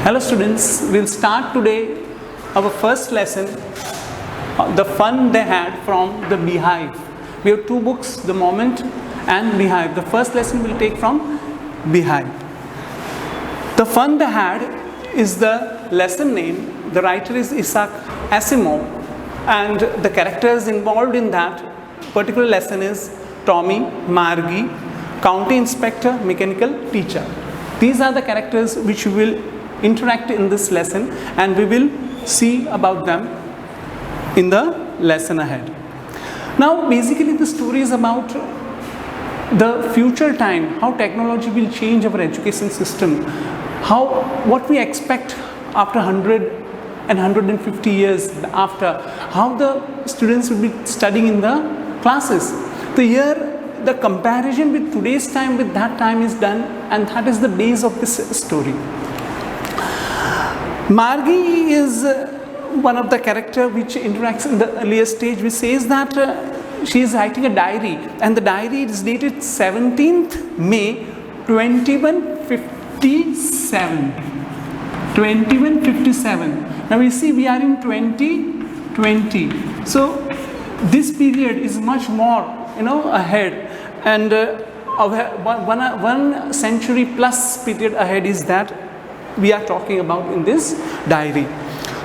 Hello students, we'll start today our first lesson, the fun they had from the Beehive. We have two books, The Moment and Beehive. The first lesson we'll take from Beehive. The fun they had is the lesson name. The writer is Isaac Asimov, and the characters involved in that particular lesson is Tommy, Margie, County Inspector, Mechanical Teacher. These are the characters which we will interact in this lesson, and we will see about them in the lesson ahead. Now basically the story is about the future time, how technology will change our education system, what we expect after 100 and 150 years after, how the students will be studying in the classes. The comparison with today's time with that time is done, and that is the base of this story. Margie is one of the characters which interacts in the earlier stage, which says that she is writing a diary, and the diary is dated 17th May 2157. 2157. Now we see we are in 2020. So this period is much more ahead, and one century plus period ahead is that we are talking about in this diary.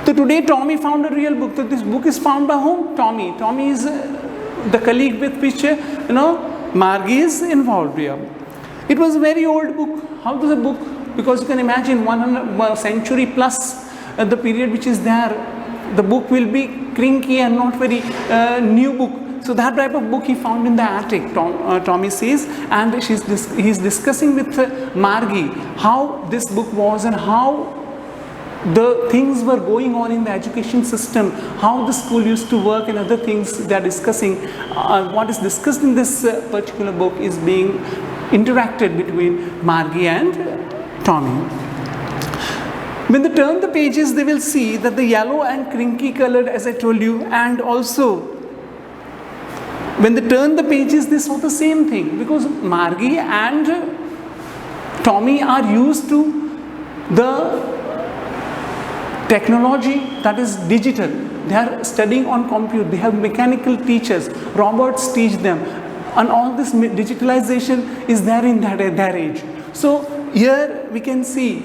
So today Tommy found a real book. So this book is found by whom? Tommy. Tommy is the colleague with which Margie is involved here. It was a very old book. How does a book? Because you can imagine 100 century plus the period which is there, the book will be crinky and not very new book. So that type of book he found in the attic, Tommy says, and he's discussing with Margie how this book was and how the things were going on in the education system, how the school used to work, and other things they are discussing. What is discussed in this particular book is being interacted between Margie and Tommy. When they turn the pages, they will see that the yellow and crinky colored, as I told you, and also when they turn the pages, they saw the same thing, because Margie and Tommy are used to the technology that is digital. They are studying on computer. They have mechanical teachers. Robots teach them, and all this digitalization is there in their age. So here we can see,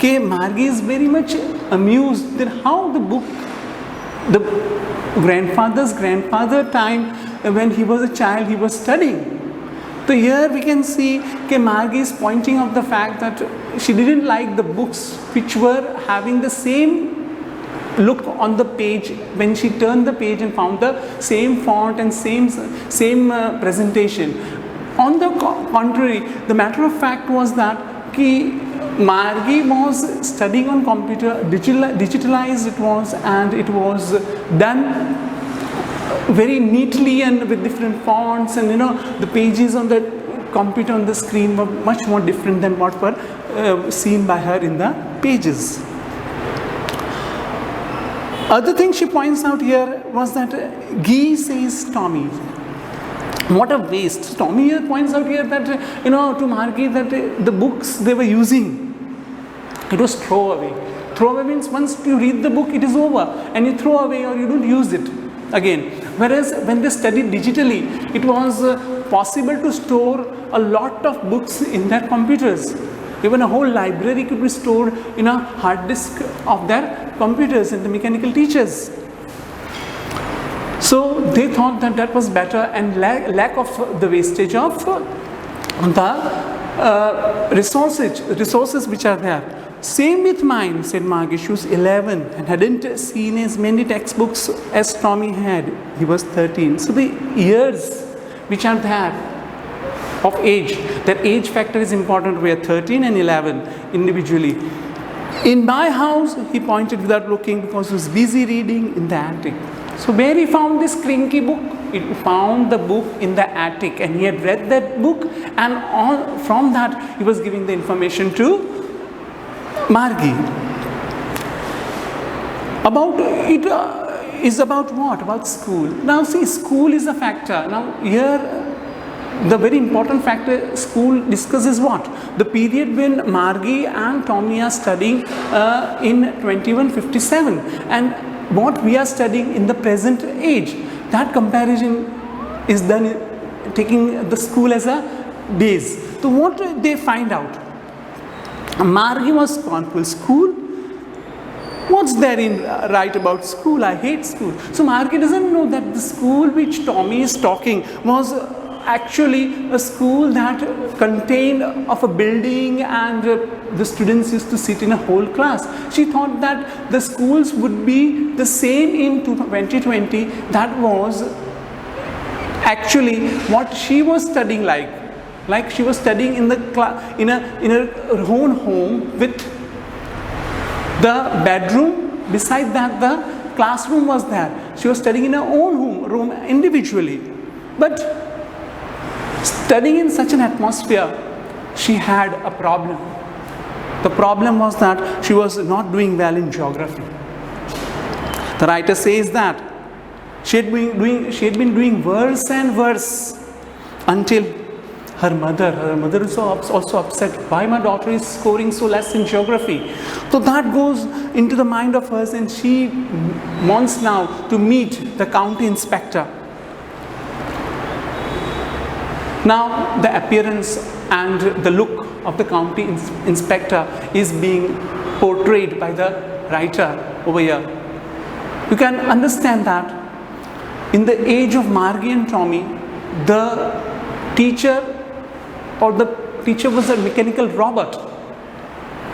Margie is very much amused that how the book, the grandfather's grandfather time, when he was a child, he was studying. So here we can see Margie is pointing out the fact that she didn't like the books which were having the same look on the page when she turned the page and found the same font and same presentation. On the contrary, the matter of fact was that Margie was studying on computer, digitalized it was, and it was done very neatly and with different fonts, and the pages on the computer on the screen were much more different than what were seen by her in the pages. Other thing she points out here was that Guy says Tommy, what a waste. Tommy here points out here that to Margie that the books they were using, it was throw away. Throw away means once you read the book, it is over, and you throw away or you don't use it again. Whereas when they studied digitally, it was possible to store a lot of books in their computers. Even a whole library could be stored in a hard disk of their computers and the mechanical teachers. So they thought that that was better, and lack of the wastage of the resources which are there. Same with mine, said Margie. She was 11 and hadn't seen as many textbooks as Tommy had. He was 13. So the years which are there of age, that age factor is important. We are 13 and 11 individually. In my house, he pointed without looking, because he was busy reading in the attic. So where he found this crinky book? He found the book in the attic, and he had read that book, and from that he was giving the information to Margie. About it is about what? About school. Now see, school is a factor. Now here the very important factor school discusses what? The period when Margie and Tommy are studying in 2157, and what we are studying in the present age. That comparison is done taking the school as a base. So what they find out? Margie was confused. School? What's there in right about school? I hate school. So Margie doesn't know that the school which Tommy is talking was actually a school that contained of a building, and the students used to sit in a whole class. She thought that the schools would be the same in 2020. That was actually what she was studying like she was studying in the in her own home with the bedroom. Beside that, the classroom was there. She was studying in her own room individually. But studying in such an atmosphere, she had a problem. The problem was that she was not doing well in geography. The writer says that she had been doing worse and worse until her mother is also upset. Why my daughter is scoring so less in geography? So that goes into the mind of hers, and she wants now to meet the county inspector. Now the appearance and the look of the county inspector is being portrayed by the writer over here. You can understand that in the age of Margie and Tommy, the teacher was a mechanical robot.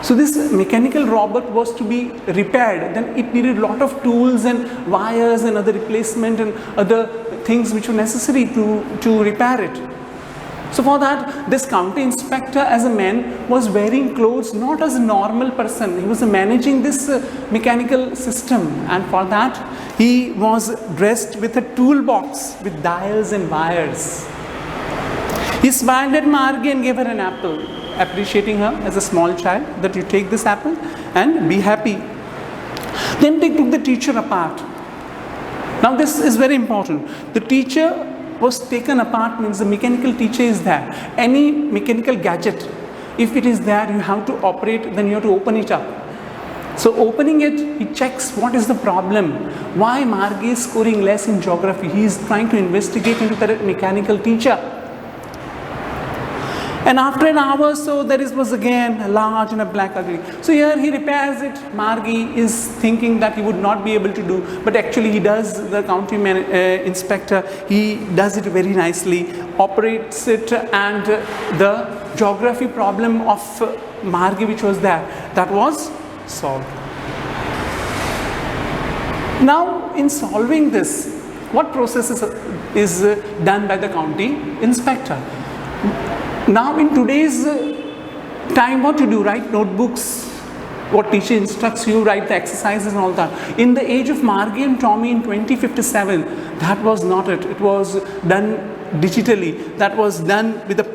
So this mechanical robot was to be repaired. Then it needed a lot of tools and wires and other replacement and other things which were necessary to repair it. So for that, this county inspector as a man was wearing clothes not as a normal person. He was managing this mechanical system, and for that he was dressed with a toolbox with dials and wires. He smiled at Margie and gave her an apple, appreciating her as a small child, that you take this apple and be happy. Then they took the teacher apart. Now this is very important. The teacher was taken apart, means the mechanical teacher is there. Any mechanical gadget, if it is there, you have to operate, then you have to open it up. So opening it, he checks what is the problem. Why Margie is scoring less in geography? He is trying to investigate into the mechanical teacher. And after an hour or so, there was again a large and a black ugly. So here he repairs it. Margie is thinking that he would not be able to do, but actually he does, the county inspector, he does it very nicely, operates it, and the geography problem of Margie which was there, that was solved. Now in solving this, what process is done by the county inspector? Now in today's time, what you do, write notebooks, what teacher instructs you, write the exercises and all that. In the age of Margie and Tommy in 2057, that was not it. It was done digitally. That was done with a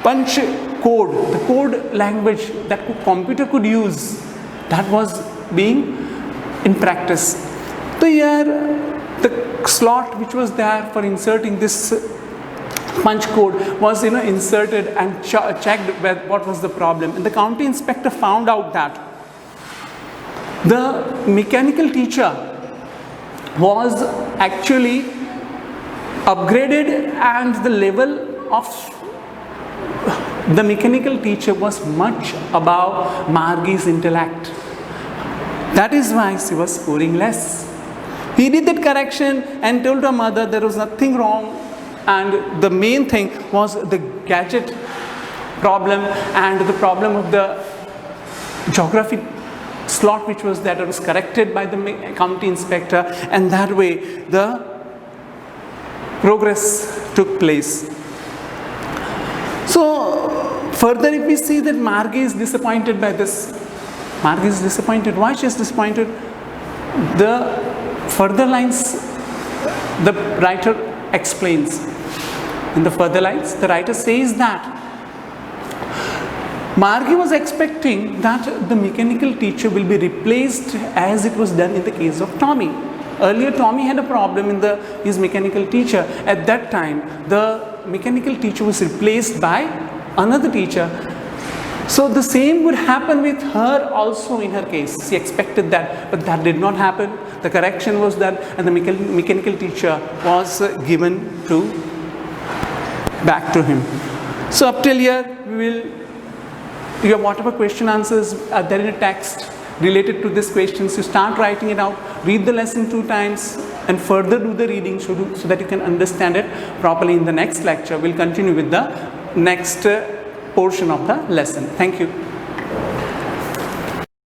punch code, the code language that computer could use. That was being in practice. So here the slot which was there for inserting this punch code was inserted and checked what was the problem, and the county inspector found out that the mechanical teacher was actually upgraded, and the level of the mechanical teacher was much above Margie's intellect. That is why she was scoring less. He did that correction and told her mother there was nothing wrong. And the main thing was the gadget problem and the problem of the geography slot which was there, that was corrected by the county inspector, and that way the progress took place. So further, if we see that Margie is disappointed by this, Margie is disappointed. Why she is disappointed? The further lines the writer explains. In the further lines, the writer says that Margie was expecting that the mechanical teacher will be replaced as it was done in the case of Tommy. Earlier, Tommy had a problem in his mechanical teacher. At that time, the mechanical teacher was replaced by another teacher. So the same would happen with her also in her case. She expected that, but that did not happen. The correction was done, and the mechanical teacher was given back to him. So up till here, you have whatever question answers are there in a text related to these questions. You start writing it out, read the lesson 2 times, and further do the reading so that you can understand it properly. In the next lecture, we'll continue with the next portion of the lesson. Thank you.